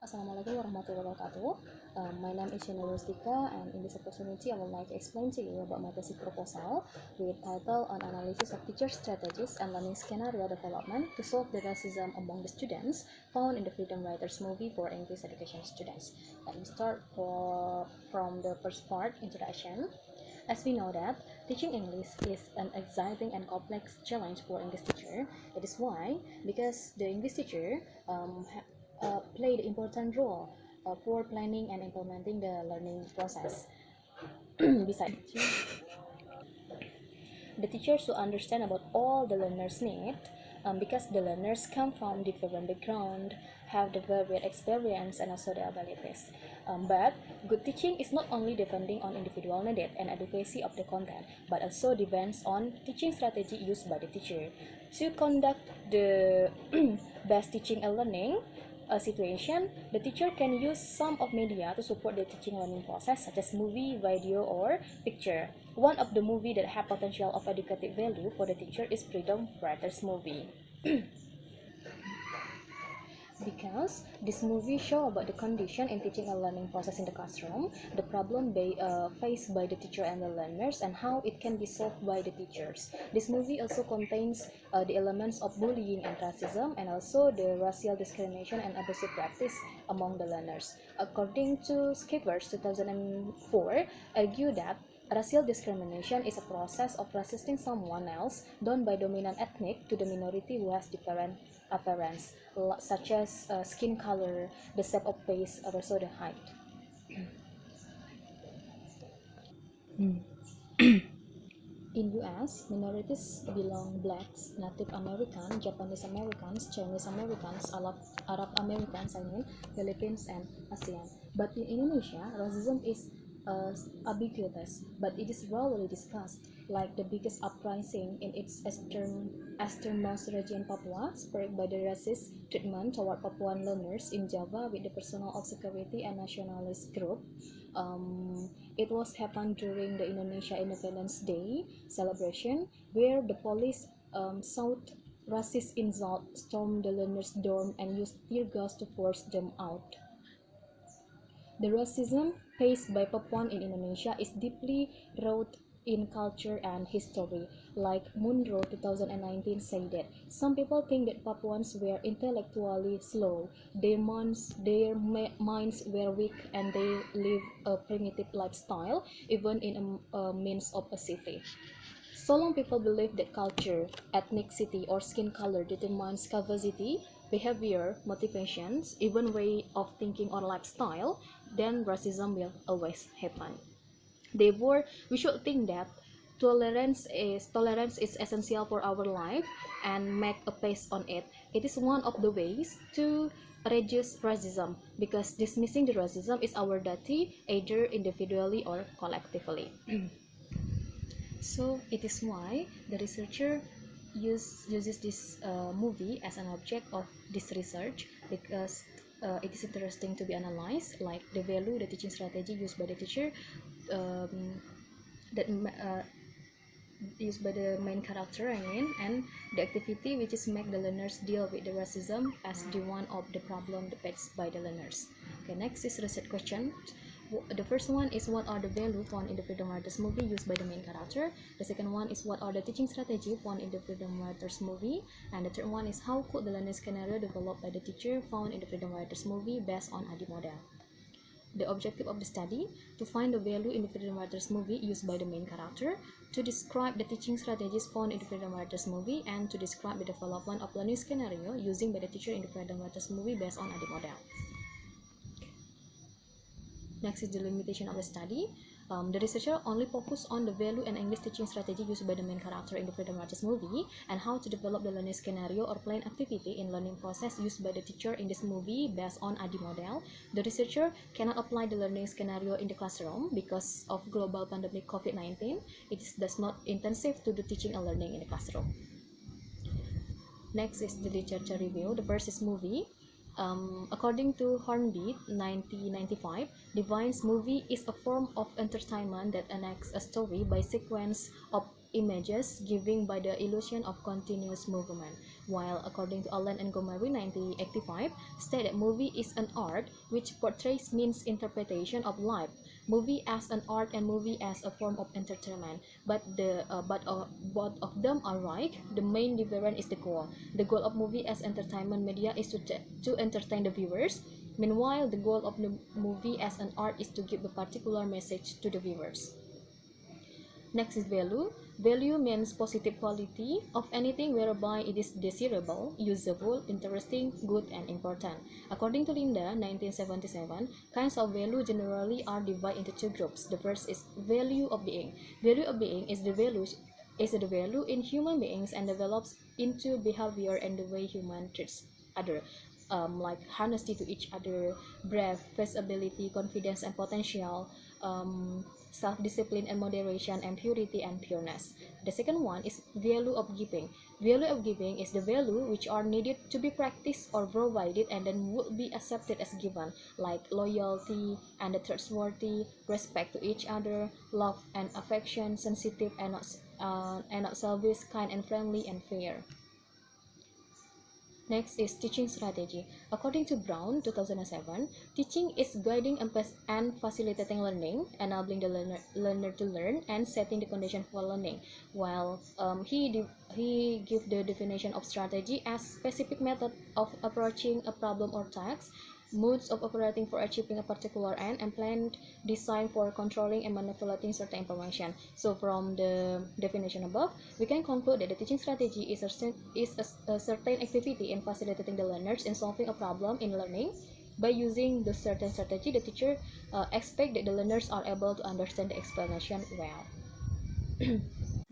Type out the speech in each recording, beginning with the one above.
Assalamualaikum warahmatullahi wabarakatuh. My name is sheni lustika, and in this opportunity I would like to explain to you about my thesis proposal with title on analysis of teacher strategies and learning scenario development to solve the racism among the students found in the Freedom Writers movie for English education students. Let me start from the first part, introduction. As we know that teaching English is an exciting and complex challenge for English teacher. It is why, because the English teacher played an important role for planning and implementing the learning process. Besides, the teachers should understand about all the learners need, because the learners come from different background, have the varied experience and also the abilities. But good teaching is not only depending on individual need and adequacy of the content, but also depends on teaching strategy used by the teacher. To conduct the best teaching and learning situation, the teacher can use some of media to support the teaching learning process, such as movie, video, or picture. One of the movie that have potential of educative value for the teacher is Freedom Writers movie. Because this movie show about the condition in teaching and learning process in the classroom, the problem faced by the teacher and the learners, and how it can be solved by the teachers. This movie also contains the elements of bullying and racism, and also the racial discrimination and abusive practice among the learners. According to Skippers 2004, argue that racial discrimination is a process of resisting someone else done by dominant ethnic to the minority who has different appearance, such as skin color, the shape of face, or also the height. In US, minorities belong blacks, Native American, Japanese Americans, Chinese Americans, Arab Americans, Philippines, and ASEAN. But in Indonesia, racism is ambiguous, but it is rarely discussed, like the biggest uprising in its easternmost region, Papua, sparked by the racist treatment toward Papuan learners in Java with the personnel of security and nationalist group. It was happened during the Indonesia Independence Day celebration, where the police sought racist insult, stormed the learners' dorm, and used tear gas to force them out. The racism faced by Papuan in Indonesia is deeply rooted in culture and history. Like Munro 2019 said that some people think that Papuans were intellectually slow, their minds were weak, and they live a primitive lifestyle, even in a means of a city. So long people believe that culture, ethnicity, or skin color determines capacity, behavior, motivations, even way of thinking or lifestyle, then racism will always happen. Therefore, we should think that tolerance is essential for our life and make a pace on it. It is one of the ways to reduce racism, because dismissing the racism is our duty either individually or collectively. So it is why the researcher uses this movie as an object of this research, because it is interesting to be analyzed, like the value, the teaching strategy used by the teacher, um, that used by the main character, and the activity which is make the learners deal with the racism as the one of the problem faced by the learners. Okay, next is research question. The first one is what are the value found in the Freedom Writers movie used by the main character. The second one is what are the teaching strategy found in the Freedom Writers movie, and the third one is how could the learning scenario developed by the teacher found in the Freedom Writers movie based on ADI model. The objective of the study: to find the value in the Freedom Writers movie used by the main character, to describe the teaching strategies found in the Freedom Writers movie, and to describe the development of learning scenario using by the teacher in the Freedom Writers movie based on ADI model. Next is the limitation of the study. The researcher only focused on the value and English teaching strategy used by the main character in the Freedom Writers movie, and how to develop the learning scenario or plan activity in learning process used by the teacher in this movie based on ADI model. The researcher cannot apply the learning scenario in the classroom because of global pandemic COVID-19. It does not intensive to the teaching and learning in the classroom. Next is the literature review. The first is movie. According to Hornby 1995, Divine's movie is a form of entertainment that enacts a story by sequence of images, giving by the illusion of continuous movement. while according to Allen and Gomari 1985, state that movie is an art which portrays means interpretation of life. Movie as an art and movie as a form of entertainment, but both of them are right. The main difference is the goal. The goal of movie as entertainment media is to entertain the viewers. Meanwhile, the goal of the movie as an art is to give a particular message to the viewers. Next is value. Value means positive quality of anything whereby it is desirable, usable, interesting, good, and important. According to Linda, 1977, kinds of value generally are divided into two groups. The first is value of being. Value of being is the value in human beings and develops into behavior and the way human treats other. Like honesty to each other, brave, flexibility, confidence, and potential, self-discipline and moderation, and purity and pureness. The second one is value of giving. Value of giving is the value which are needed to be practiced or provided and then would be accepted as given, like loyalty and the trustworthy, respect to each other, love and affection, sensitive and not selfish, kind and friendly and fair. Next is teaching strategy. According to Brown, 2007, teaching is guiding and facilitating learning, enabling the learner to learn, and setting the condition for learning. While he give the definition of strategy as specific method of approaching a problem or task, modes of operating for achieving a particular end, and plan designed for controlling and manipulating certain information. So from the definition above, we can conclude that the teaching strategy is a certain activity in facilitating the learners in solving a problem in learning. By using the certain strategy, the teacher expects that the learners are able to understand the explanation well.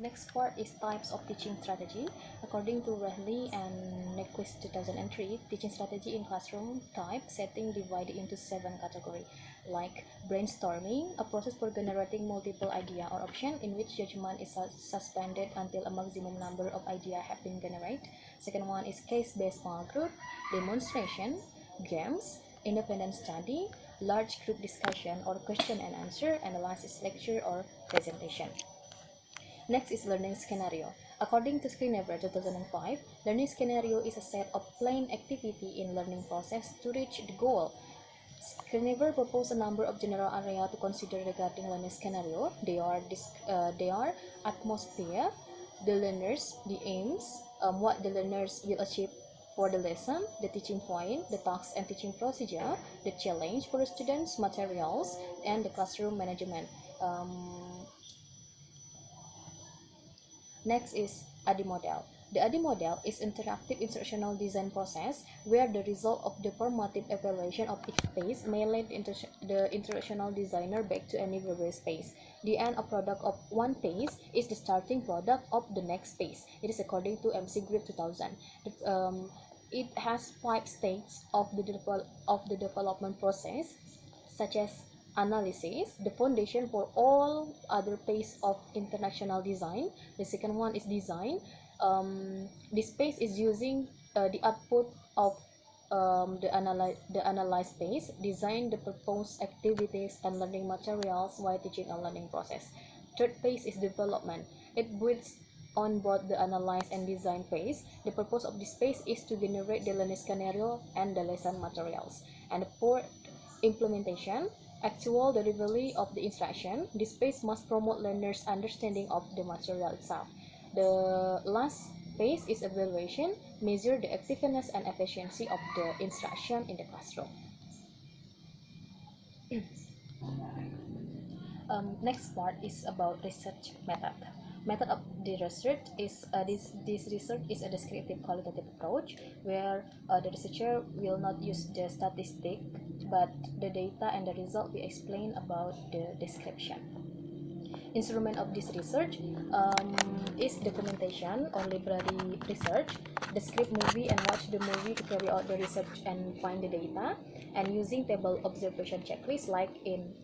Next part is types of teaching strategy. According to Rehley and Nyquist 2003, teaching strategy in classroom type setting divided into 7 categories, like brainstorming, a process for generating multiple idea or option in which judgment is suspended until a maximum number of ideas have been generated. Second one is case-based small group, demonstration, games, independent study, large group discussion or question and answer, analysis lecture or presentation. Next is learning scenario. According to Scrivener 2005, learning scenario is a set of planned activity in learning process to reach the goal. Scrivener proposed a number of general areas to consider regarding learning scenario. They are atmosphere, the learners, the aims, what the learners will achieve for the lesson, the teaching point, the tasks and teaching procedure, the challenge for the students, materials, and the classroom management. Next is ADI model. The ADI model is interactive instructional design process where the result of the formative evaluation of each space may lead the instructional designer back to any previous space. The end of product of one phase is the starting product of the next phase. It is according to MC Group 2000. It has 5 stages of the development process, such as analysis, the foundation for all other phases of international design. The second one is design. This phase is using the output of the analyzed phase, design the proposed activities and learning materials while teaching a learning process. Third phase is development. It builds on both the analyze and design phase. The purpose of this phase is to generate the learning scenario and the lesson materials. And the fourth, implementation, actual delivery of the instruction. This phase must promote learners' understanding of the material itself. The last phase is evaluation, measure the effectiveness and efficiency of the instruction in the classroom. Next part is about research method. Method of the research is this research is a descriptive qualitative approach where the researcher will not use the statistic but the data and the result we explain about the description. Instrument of this research is documentation or library research, the script movie and watch the movie to carry out the research and find the data, and using table observation checklist like in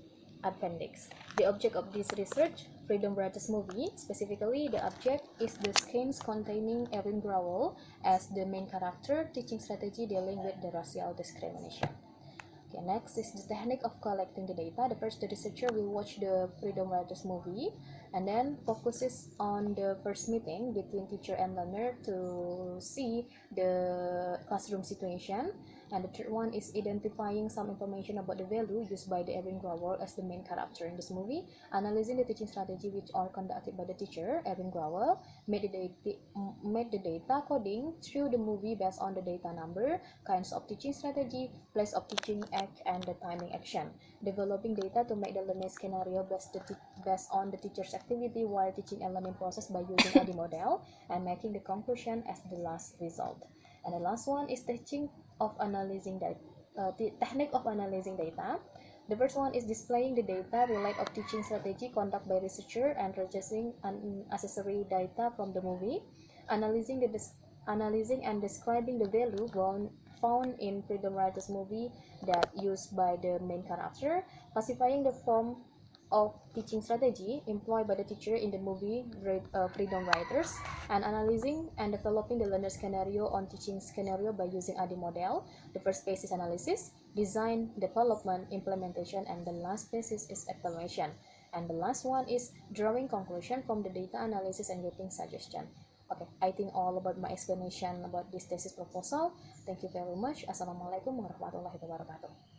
appendix. The object of this research, Freedom Writers movie, specifically the object is the scenes containing Erin Growell as the main character, teaching strategy dealing with the racial discrimination. Okay, next is the technique of collecting the data. The first, the researcher will watch the Freedom Writers movie. And then focuses on the first meeting between teacher and learner to see the classroom situation. And the third one is identifying some information about the value used by the Erin Grower as the main character in this movie, analyzing the teaching strategy which are conducted by the teacher, Erin Grower, made the data coding through the movie based on the data number, kinds of teaching strategy, place of teaching act, and the timing action, developing data to make the learning scenario based on the teacher's activity while teaching and learning process by using ADI model, and making the conclusion as the last result. And the last one is technique of analyzing data. Technique of analyzing data. The first one is displaying the data relate of teaching strategy conducted by researcher and registering unnecessary data from the movie, analyzing analyzing and describing the value found in Freedom Writers movie that used by the main character, classifying the form of teaching strategy employed by the teacher in the movie Freedom Writers, and analyzing and developing the learner scenario on teaching scenario by using ADI model. The first phase is analysis, design, development, implementation, and the last phase is evaluation. And the last one is drawing conclusion from the data analysis and getting suggestion. Okay, I think all about my explanation about this thesis proposal. Thank you very much. Assalamualaikum warahmatullahi wabarakatuh.